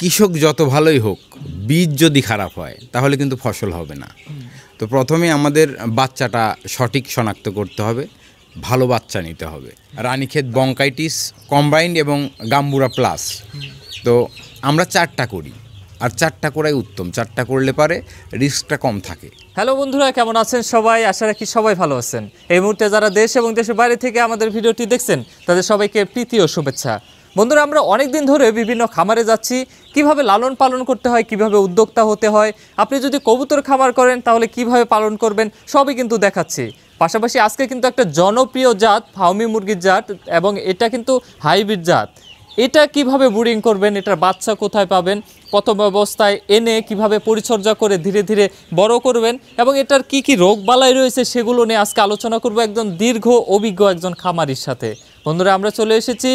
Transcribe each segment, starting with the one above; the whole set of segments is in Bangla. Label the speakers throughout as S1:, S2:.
S1: কৃষক যত ভালোই হোক, বীজ যদি খারাপ হয় তাহলে কিন্তু ফসল হবে না। তো প্রথমে আমাদের বাচ্চাটা সঠিক শনাক্ত করতে হবে, ভালো বাচ্চা নিতে হবে। রানীক্ষেত বঙ্কাইটিস কম্বাইন্ড এবং গাম্বুরা প্লাস। তো আমরা 4টা করি, আর 4টা করাই উত্তম। 4টা করলে পারে রিস্কটা কম থাকে।
S2: হ্যালো বন্ধুরা, কেমন আছেন সবাই? আশা রাখি সবাই ভালো আছেন। এই মুহূর্তে যারা দেশ এবং দেশের বাইরে থেকে আমাদের ভিডিওটি দেখছেন তাদের সবাইকে প্রীতি ও শুভেচ্ছা। বন্ধুরা, আমরা অনেক দিন ধরে বিভিন্ন খামারে যাচ্ছি, কিভাবে লালন পালন করতে হয়, কিভাবে উদ্যোক্তা হতে হয়। আপনি যদি কবুতর খামার করেন তাহলে কিভাবে পালন করবেন সবই কিন্তু দেখাচ্ছি। পাশাপাশি আজকে কিন্তু একটা জনপ্রিয় জাত ফাউমি মুরগির জাত, এবং এটা কিন্তু হাইব্রিড জাত। এটা কিভাবে ব্রিডিং করবেন, এটার বাচ্চা কোথায় পাবেন, প্রথম অবস্থায় এনে কিভাবে পরিচর্যা করে ধীরে ধীরে বড় করবেন, এবং এটার কি কি রোগ বালাই রয়েছে সেগুলো নিয়ে আজকে আলোচনা করব একজন দীর্ঘ অভিজ্ঞ একজন খামারির সাথে। বন্ধুরা, আমরা চলে এসেছি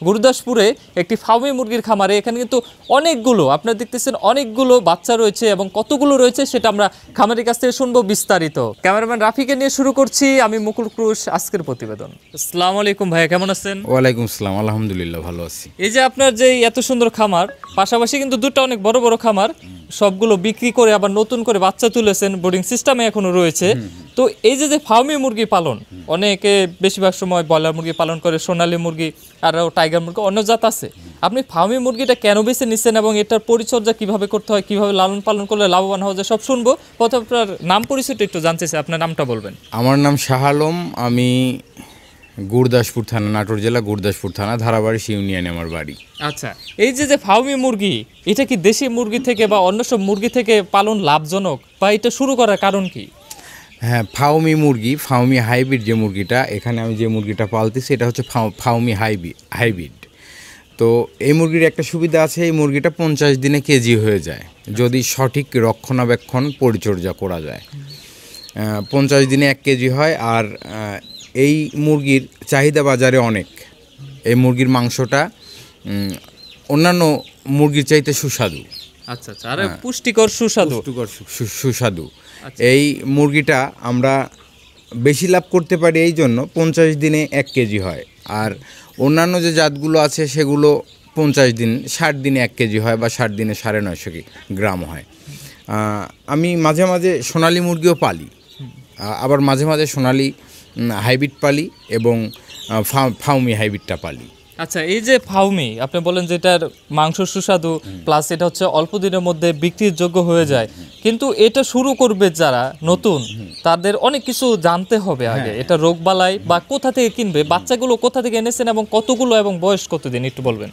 S2: গুরুদাসপুরে একটি ফাউমি মুরগির খামারে। এখানে কিন্তু অনেকগুলো, আপনারা দেখতেছেন অনেকগুলো বাচ্চা রয়েছে, এবং কতগুলো রয়েছে সেটা আমরা খামারের কাছ থেকে শুনবো বিস্তারিত। ক্যামেরাম্যান রাফিকে নিয়ে শুরু করছি, আমি মুকুল ক্রুশ আজকের প্রতিবেদন। আসসালামু আলাইকুম ভাইয়া, কেমন আছেন?
S1: ওয়ালাইকুম আসসালাম, আলহামদুলিল্লাহ ভালো আছি।
S2: এই যে আপনার যে এত সুন্দর খামার, পাশাপাশি কিন্তু দুটো অনেক বড় বড় খামার, সবগুলো বিক্রি করে আবার নতুন করে বাচ্চা তুলেছেন, বোর্ডিং সিস্টেমে এখনো রয়েছে। তো এই যে ফার্মি মুরগি পালন, অনেকে বেশিরভাগ সময় ব্রয়লার মুরগি পালন করে, সোনালী মুরগি আর টাইগার মুরগি, অন্য জাত আছে। আপনি ফার্মি মুরগিটা কেন বেছে নিচ্ছেন এবং এটার পরিচর্যা কিভাবে করতে হয়, কিভাবে লালন পালন করলে লাভবান হওয়া যায়, সব শুনবো। প্রথমে আপনার নাম পরিচয়টা একটু জানতে চাই, আপনার নামটা বলবেন।
S1: আমার নাম শাহ আলম, আমি গুরুদাসপুর থানা, নাটোর জেলা গুরুদাসপুর থানা, ধারাবাড়ি ইউনিয়নে আমার বাড়ি।
S2: আচ্ছা, এই যে ফার্মি মুরগি, এটা কি দেশি মুরগি থেকে বা অন্য সব মুরগি থেকে পালন লাভজনক, বা এটা শুরু করার কারণ কি?
S1: হ্যাঁ, ফাউমি মুরগি, ফাউমি হাইব্রিড যে মুরগিটা, এখানে আমি যে মুরগিটা পালতেছি এটা হচ্ছে ফাউমি হাইব্রিড। তো এই মুরগির একটা সুবিধা আছে, এই মুরগিটা 50 দিনে কেজি হয়ে যায় যদি সঠিক রক্ষণাবেক্ষণ পরিচর্যা করা যায়। 50 দিনে 1 কেজি হয়। আর এই মুরগির চাহিদা বাজারে অনেক। এই মুরগির মাংসটা অন্যান্য মুরগির চাইতে সুস্বাদু।
S2: আচ্ছা আচ্ছা, আর পুষ্টিকর
S1: সুস্বাদু। এই মুরগিটা আমরা বেশি লাভ করতে পারি এই জন্য 50 দিনে 1 কেজি হয়। আর অন্যান্য যে জাতগুলো আছে সেগুলো 50 দিন 60 দিনে 1 কেজি হয়, বা 60 দিনে 950 গ্রাম হয়। আমি মাঝে মাঝে সোনালী মুরগিও পালি, আবার মাঝে মাঝে সোনালী হাইব্রিড পালি এবং ফাউমি হাইব্রিডটা পালি।
S2: আচ্ছা, এই যে ফাউমি আপনি বলেন যে এটার মাংস সুস্বাদু, প্লাস এটা হচ্ছে অল্প দিনের মধ্যে বিক্রির যোগ্য হয়ে যায়, কিন্তু এটা শুরু করবে যারা নতুন, তাদের অনেক কিছু জানতে হবে আগে। এটা রোগবালাই বা কোথা থেকে কিনবে, বাচ্চাগুলো কোথা থেকে এনেছেন এবং কতগুলো, এবং বয়স কতদিন একটু বলবেন।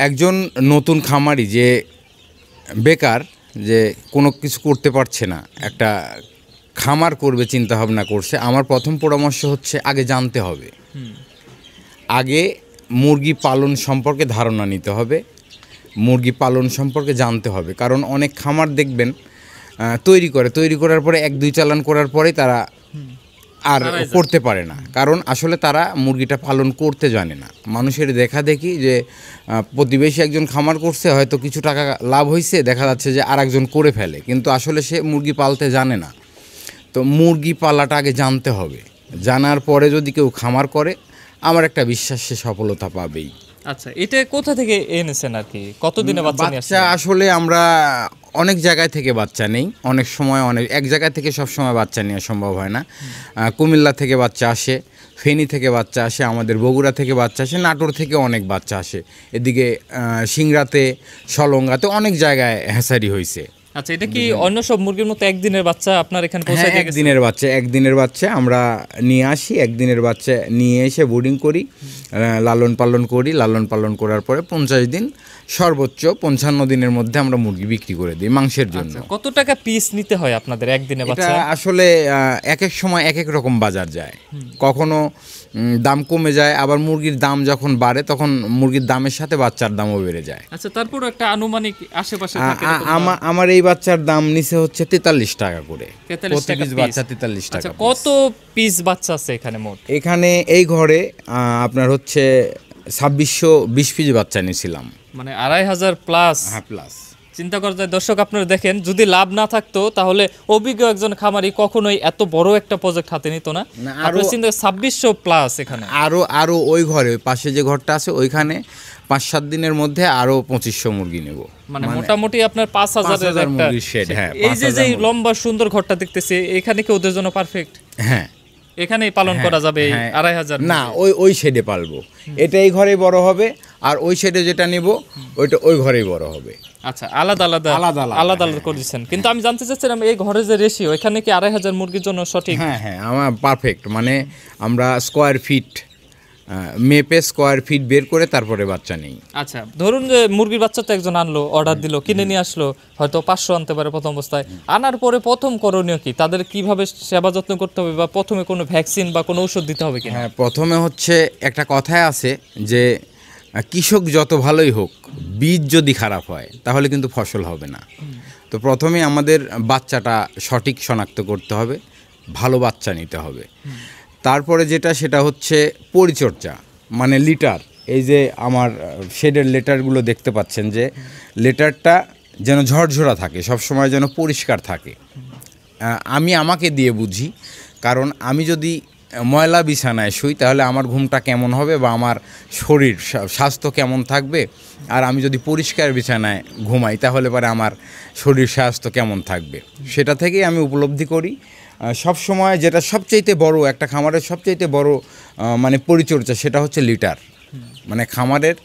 S1: একজন নতুন খামারি যে বেকার, যে কোনো কিছু করতে পারছে না, একটা খামার করবে চিন্তা ভাবনা করছে, আমার প্রথম পরামর্শ হচ্ছে আগে জানতে হবে, আগে মুরগি পালন সম্পর্কে ধারণা নিতে হবে, মুরগি পালন সম্পর্কে জানতে হবে। কারণ অনেক খামার দেখবেন তৈরি করার পরে 1-2 চালান করার পরে তারা আর করতে পারে না, কারণ আসলে তারা মুরগিটা পালন করতে জানে না। মানুষের দেখা দেখি যে প্রতিবেশী একজন খামার করছে, হয়তো কিছু টাকা লাভ হয়েছে, দেখা যাচ্ছে যে আরেকজন করে ফেলে, কিন্তু আসলে সে মুরগি পালতে জানে না। তো মুরগি পালাটা আগে জানতে হবে, জানার পরে যদি কেউ খামার করে, আমার একটা বিশ্বাস সে সফলতা পাবেই।
S2: আচ্ছা, এটা কোথা থেকে এনেছেন আর কি, কতদিনে বাচ্চা?
S1: আসলে আমরা অনেক জায়গায় থেকে বাচ্চা নেই, অনেক সময় এক জায়গায় থেকে সব সময় বাচ্চা নেওয়া সম্ভব হয় না। কুমিল্লা থেকে বাচ্চা আসে, ফেনী থেকে বাচ্চা আসে, আমাদের বগুড়া থেকে বাচ্চা আসে, নাটোর থেকে অনেক বাচ্চা আসে, এদিকে সিংড়াতে, সলঙ্গাতে অনেক জায়গায় হ্যাঁসারি হয়েছে।
S2: আচ্ছা, এটা কি অন্য সব মুরগির মতো একদিনের বাচ্চা আপনার এখানে পৌঁছে দিয়ে গেছে?
S1: একদিনের বাচ্চা আমরা নিয়ে আসি, একদিনের বাচ্চা নিয়ে এসে বোর্ডিং করি, লালন পালন করার পরে 50 দিন, সর্বোচ্চ 55 দিনের মধ্যে আমরা মুরগি বিক্রি করে দিই মাংসের জন্য।
S2: কত টাকা পিস নিতে হয় আপনাদের একদিনে বাচ্চা?
S1: আসলে এক এক সময় এক এক রকম বাজার যায়, কখনো দাম কমে যায়, আবার মুরগির দাম যখন বাড়ে তখন মুরগির দামের সাথে বাচ্চার দামও বেড়ে যায়।
S2: আচ্ছা, তারপর একটা আনুমানিক আশেপাশে
S1: আমার এই বাচ্চার দাম নিচে হচ্ছে 43 টাকা করে, 43 বাচ্চা 43 টাকা।
S2: কত পিস বাচ্চা আছে এখানে মোট?
S1: এখানে এই ঘরে আপনার হচ্ছে 2620 পিস বাচ্চা নিয়েছিলাম,
S2: মানে 2500 প্লাস।
S1: হ্যাঁ প্লাস।
S2: চিন্তা করা যায় দর্শক, আপনারা দেখেন যদি লাভ না থাকতো তাহলে অভিজ্ঞ একজন খামারি কখনোই এত বড় একটা প্রজেক্ট হাতে নিত না। আপনার চিন্তা 2600 প্লাস এখানে
S1: আরো ওই ঘরে ওই পাশে যে ঘরটা আছে ওইখানে 5-7 দিনের মধ্যে আরো 2500 মুরগি নেব,
S2: মানে মোটামুটি আপনার 5000 এর একটা
S1: মুরগির শেড। হ্যাঁ,
S2: এই যে লম্বা সুন্দর ঘরটা দেখতেছি এখানে কি ওদের জন্য পারফেক্ট?
S1: হ্যাঁ,
S2: এখানেই পালন করা যাবে 2500?
S1: না, ওই শেডে পালবো। এটা এই ঘরেই বড় হবে, আর ওই শেডে যেটা নিব ওইটা ওই ঘরেই বড় হবে।
S2: আচ্ছা, আলাদা আলাদা করে দিচ্ছেন। কিন্তু আমি জানতে চাচ্ছিলাম এই ঘরের যে রেশিও এখানে কি 2500 মুরগির জন্য সঠিক?
S1: হ্যাঁ, আমার পারফেক্ট। মানে আমরা স্কোয়ার ফিট মেপে স্কোয়ার ফিট বের করে তারপরে বাচ্চা নেই।
S2: আচ্ছা, ধরুন যে মুরগির বাচ্চা তো একজন আনলো, অর্ডার দিল, কিনে নিয়ে আসলো, হয়তো 500 আনতে পারে প্রথম অবস্থায়। আনার পরে প্রথম করণীয় কি? তাদের কিভাবে সেবা যত্ন করতে হবে, বা প্রথমে কোনো ভ্যাকসিন বা কোনো ওষুধ দিতে হবে কিনা?
S1: হ্যাঁ, প্রথমে হচ্ছে একটা কথায় আছে যে কৃষক যত ভালোই হোক, বীজ যদি খারাপ হয় তাহলে কিন্তু ফসল হবে না। তো প্রথমে আমাদের বাচ্চাটা সঠিক শনাক্ত করতে হবে, ভালো বাচ্চা নিতে হবে। তারপরে সেটা হচ্ছে পরিচর্যা, মানে লিটার। এই যে আমার শেডের লেটারগুলো দেখতে পাচ্ছেন, যে লেটারটা যেন ঝরঝরা থাকে, সবসময় যেন পরিষ্কার থাকে। আমি আমাকে দিয়ে বুঝি, কারণ আমি যদি ময়লা বিছানায় শুই তাহলে আমার ঘুমটা কেমন হবে, বা আমার শরীর স্বাস্থ্য কেমন থাকবে। আর আমি যদি পরিষ্কার বিছানায় ঘুমাই তাহলে পরে আমার শরীর স্বাস্থ্য কেমন থাকবে, সেটা থেকেই আমি উপলব্ধি করি। সব সময় যেটা সবচাইতে বড়, একটা খামারের সবচাইতে বড় মানে পরিচর্যা, সেটা হচ্ছে লিটার। মানে খামারের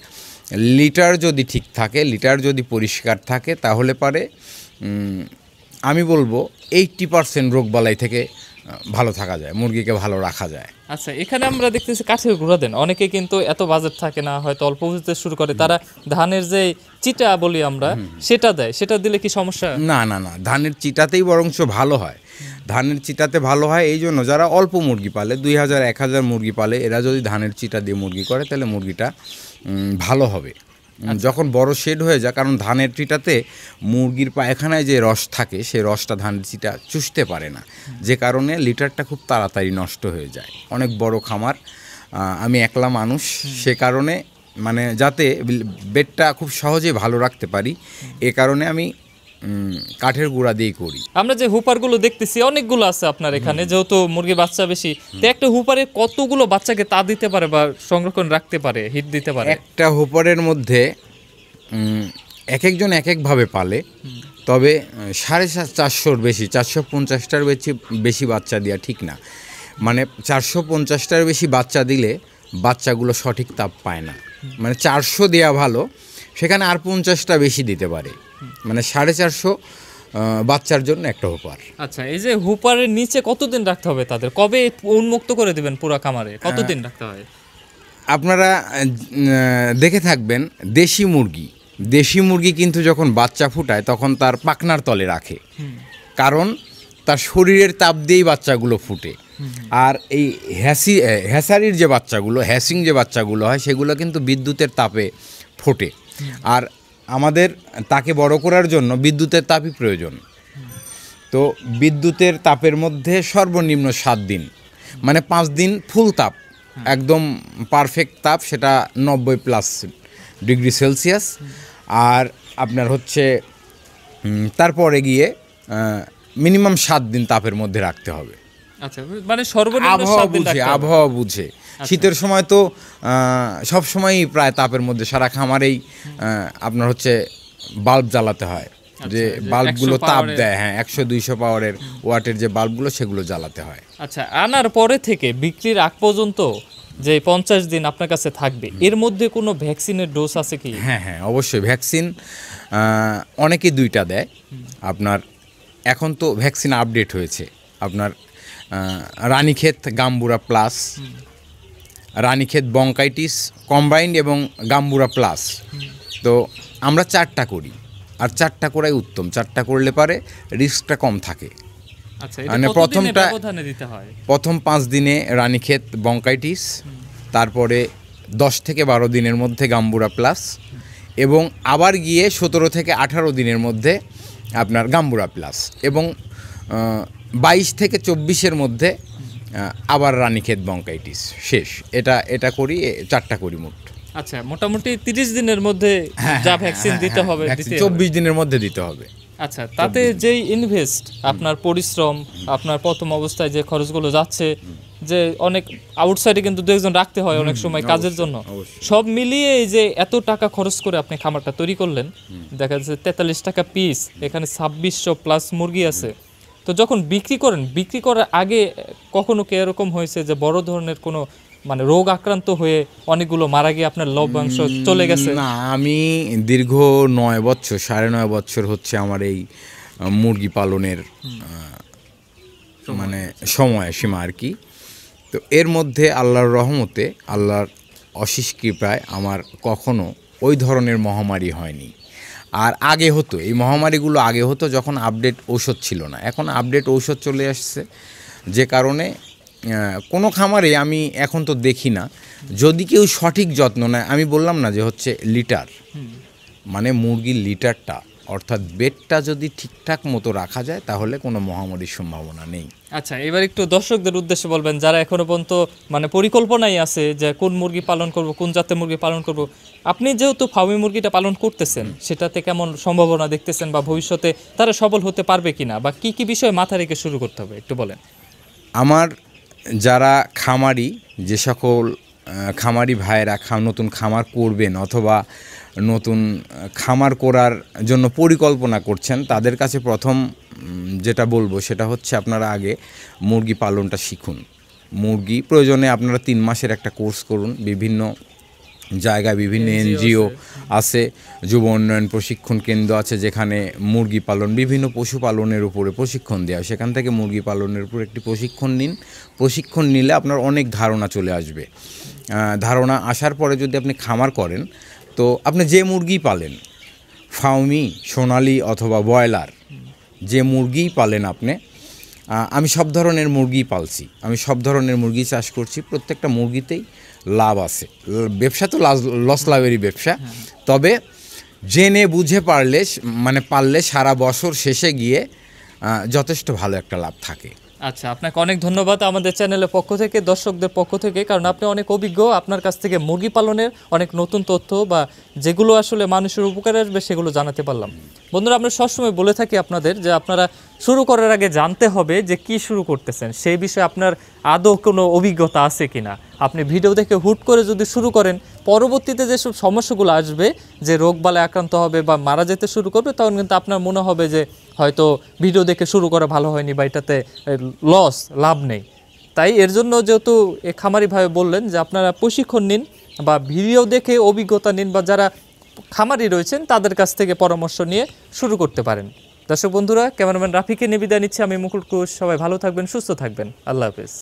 S1: লিটার যদি ঠিক থাকে, লিটার যদি পরিষ্কার থাকে, তাহলে পারে আমি বলবো 80% রোগবালাই থেকে ভালো থাকা যায়, মুরগিকে ভালো রাখা যায়।
S2: আচ্ছা, এখানে আমরা দেখতেছি কাঠের গুঁড়া দেন। অনেকে কিন্তু এত বাজেট থাকে না, হয়তো অল্প বুঝতে শুরু করে, তারা ধানের যে চিটা বলি আমরা সেটা দেয়। সেটা দিলে কি সমস্যা?
S1: না, ধানের চিটাতেই বরঞ্চ ভালো হয়। ধানের চিটাতে ভালো হয় এই জন্য, যারা অল্প মুরগি পালে, 2000-1000 মুরগি পালে, এরা যদি ধানের চিটা দিয়ে মুরগি করে তাহলে মুরগিটা ভালো হবে। যখন বড় শেড হয়ে যায়, কারণ ধানের চিটাতে মুরগির পায়খানায় যে রস থাকে সেই রসটা ধানের চিটা চুষতে পারে না, যে কারণে লিটারটা খুব তাড়াতাড়ি নষ্ট হয়ে যায়। অনেক বড় খামার, আমি একলা মানুষ, সে কারণে মানে যাতে বেডটা খুব সহজে ভালো রাখতে পারি, এ কারণে আমি কাঠের গুঁড়া দিয়েই করি।
S2: আমরা যে হুপারগুলো দেখতেছি অনেকগুলো আছে আপনার এখানে, যেহেতু মুরগির বাচ্চা বেশি, তো একটা হুপারে কতগুলো বাচ্চাকে তা দিতে পারে বা সংরক্ষণ রাখতে পারে, হিট দিতে পারে?
S1: একটা হুপারের মধ্যে এক একজন এক একভাবে পালে, তবে 450-র বেশি, 450টার বেশি বাচ্চা দেওয়া ঠিক না। মানে 450টার বেশি বাচ্চা দিলে বাচ্চাগুলো সঠিক তাপ পায় না। মানে 400 দেওয়া ভালো, সেখানে আর 50টা বেশি দিতে পারে। মানে 450 বাচ্চার জন্য একটা হুপার।
S2: আচ্ছা, এই যে হুপারের নিচে কতদিন রাখতে হবে তাদের? কবে উন্মুক্ত করে দিবেন পুরো খামারে? কতদিন রাখতে হয়?
S1: আপনারা দেখে থাকবেন, দেশি মুরগি কিন্তু যখন বাচ্চা ফুটায় তখন তার পাখনার তলে রাখে, কারণ তার শরীরের তাপ দিয়েই বাচ্চাগুলো ফুটে। আর এই হ্যাসারির যে বাচ্চাগুলো, হ্যাসিং যে বাচ্চাগুলো হয়, সেগুলো কিন্তু বিদ্যুতের তাপে ফোটে। আর আমাদের তাকে বড় করার জন্য বিদ্যুতের তাপই প্রয়োজন। তো বিদ্যুতের তাপের মধ্যে সর্বনিম্ন 7 দিন, মানে 5 দিন ফুল তাপ, একদম পারফেক্ট তাপ, সেটা 90+ ডিগ্রি সেলসিয়াস। আর আপনার হচ্ছে তারপরে গিয়ে মিনিমাম 7 দিন তাপের মধ্যে রাখতে হবে।
S2: আচ্ছা, মানে সর্বনিম্ন 7 দিন রাখতে হবে।
S1: আবহাওয়া বুঝে। শীতের সময় তো সব সময়ই প্রায় তাপের মধ্যে সারা খামারেই আপনার হচ্ছে বাল্ব জ্বালাতে হয়, যে বাল্বগুলো তাপ দেয়। হ্যাঁ, 100-200 পাওয়ারের ওয়াটের যে বাল্বগুলো, সেগুলো জ্বালাতে হয়।
S2: আচ্ছা, আনার পরে থেকে বিক্রির আগ পর্যন্ত যে 50 দিন আপনার কাছে থাকবে, এর মধ্যে কোনো ভ্যাকসিনের ডোজ আছে কি?
S1: হ্যাঁ, অবশ্যই ভ্যাকসিন অনেকেই 2টা দেয়। আপনার এখন তো ভ্যাকসিন আপডেট হয়েছে, আপনার Ranikhet গাম্বুরা plus, Ranikhet bronchitis combined এবং গাম্বুরা প্লাস। তো আমরা 4টা করি, আর 4টা করাই উত্তম। 4টা করলে পারে রিস্কটা কম থাকে।
S2: আচ্ছা,
S1: মানে প্রথম 5 দিনে রানীক্ষেত বঙ্কাইটিস, তারপরে 10 থেকে 12 দিনের মধ্যে গাম্বুরা প্লাস, এবং আবার গিয়ে 17 থেকে 18 দিনের মধ্যে আপনার গাম্বুরা প্লাস, এবং 22 থেকে 24-এর মধ্যে আবার রানীক্ষেত বঙ্কাইটিস শেষ। এটা করি, 4টা করি মোট।
S2: আচ্ছা, মোটামুটি 30 দিনের মধ্যে যা ভ্যাকসিন দিতে হবে, দিতে হবে।
S1: 24 দিনের মধ্যে দিতে হবে।
S2: আচ্ছা, তাতে যেই ইনভেস্ট, আপনার পরিশ্রম, আপনার প্রথম অবস্থায় যে খরচগুলো যাচ্ছে, যে অনেক আউটসাইডে কিন্তু দু একজন রাখতে হয় অনেক সময় কাজের জন্য, সব মিলিয়ে এই যে এত টাকা খরচ করে আপনি খামারটা তৈরি করলেন, দেখা যাচ্ছে 43 টাকা পিস, এখানে 2600 প্লাস মুরগি আছে। তো যখন বিক্রি করেন, বিক্রি করার আগে কখনো কি এরকম হয়েছে যে বড় ধরনের কোনো মানে রোগ আক্রান্ত হয়ে অনেকগুলো মারা গিয়ে আপনার লভ্যাংশ চলে গেছে?
S1: না, আমি দীর্ঘ 9 বছর, 9.5 বছর হচ্ছে আমার এই মুরগি পালনের মানে সময় সীমা আর কি। তো এর মধ্যে আল্লাহর রহমতে, আল্লাহর অশেষ কৃপায় আমার কখনো ওই ধরনের মহামারী হয়নি। আর আগে হতো, এই মহামারীগুলো আগে হতো যখন আপডেট ঔষধ ছিল না। এখন আপডেট ঔষধ চলে আসছে, যে কারণে কোনো খামারে আমি এখন তো দেখি না, যদি কেউ সঠিক যত্ন নেয়। আমি বললাম না যে হচ্ছে লিটার, মানে মুরগির লিটারটা অর্থাৎ বেডটা যদি ঠিকঠাক মতো রাখা যায় তাহলে কোনো মহামারীর সম্ভাবনা নেই।
S2: আচ্ছা, এবার একটু দর্শকদের উদ্দেশ্যে বলবেন যারা এখনো পর্যন্ত মানে পরিকল্পনাই আছে যে কোন মুরগি পালন করব, কোন জাতের মুরগি পালন করব। আপনি যেহেতু ফার্মি মুরগিটা পালন করতেছেন, সেটাতে কেমন সম্ভাবনা দেখতেছেন, বা ভবিষ্যতে তারা সফল হতে পারবে কিনা, বা কি কি বিষয় মাথা রেখে শুরু করতে হবে একটু বলেন।
S1: আমার যারা খামারি, যে সকল খামারি ভাইয়েরা নতুন খামার করবেন অথবা নতুন খামার করার জন্য পরিকল্পনা করছেন, তাদের কাছে প্রথম যেটা বলবো সেটা হচ্ছে আপনারা আগে মুরগি পালনটা শিখুন। মুরগি প্রয়োজনে আপনারা 3 মাসের একটা কোর্স করুন। বিভিন্ন জায়গায় বিভিন্ন এনজিও আছে, যুব উন্নয়ন প্রশিক্ষণ কেন্দ্র আছে, যেখানে মুরগি পালন, বিভিন্ন পশুপালনের উপরে প্রশিক্ষণ দেওয়া হয়। সেখান থেকে মুরগি পালনের উপর একটি প্রশিক্ষণ নিন। প্রশিক্ষণ নিলে আপনার অনেক ধারণা চলে আসবে। ধারণা আসার পরে যদি আপনি খামার করেন, তো আপনি যে মুরগি পালেন, ফার্মি, সোনালি অথবা ব্রয়লার, যে মুরগিই পালেন আপনি, আমি সব ধরনের মুরগি পালছি, আমি সব ধরনের মুরগি চাষ করছি। প্রত্যেকটা মুরগিতেই লাভ আছে। ব্যবসা তো লস লাভেরই ব্যবসা, তবে জেনে বুঝে পারলে সারা বছর শেষে গিয়ে যথেষ্ট ভালো একটা লাভ থাকে।
S2: আচ্ছা, আপনাকে অনেক ধন্যবাদ আমাদের চ্যানেলের পক্ষ থেকে, দর্শকদের পক্ষ থেকে, কারণ আপনি অনেক অভিজ্ঞ। আপনার কাছ থেকে মুরগি পালনের অনেক নতুন তথ্য বা যেগুলো আসলে মানুষের উপকারে আসবে সেগুলো জানাতে পারলাম। বন্ধুরা, আমরা সবসময় বলে থাকি আপনাদের যে আপনারা শুরু করার আগে জানতে হবে যে কি শুরু করতেছেন, সেই বিষয়ে আপনার আদৌ কোনো অভিজ্ঞতা আছে কিনা। আপনি ভিডিও দেখে হুট করে যদি শুরু করেন, পরবর্তীতে যেসব সমস্যাগুলো আসবে, যে রোগবালায় আক্রান্ত হবে বা মারা যেতে শুরু করবে, তখন কিন্তু আপনার মনে হবে যে হয়তো ভিডিও দেখে শুরু করা ভালো হয়নি বা এটাতে লস, লাভ নেই। তাই এর জন্য যেহেতু এ খামারি ভাই বললেন যে আপনারা প্রশিক্ষণ নিন বা ভিডিও দেখে অভিজ্ঞতা নিন, বা যারা খামারি রয়েছেন তাদের কাছ থেকে পরামর্শ নিয়ে শুরু করতে পারেন। দর্শক বন্ধুরা, ক্যামেরাম্যান রাফিকে নিয়ে বিদায় নিচ্ছি আমি, মুকুল কুশ। সবাই ভালো থাকবেন, সুস্থ থাকবেন। আল্লাহ হাফেজ।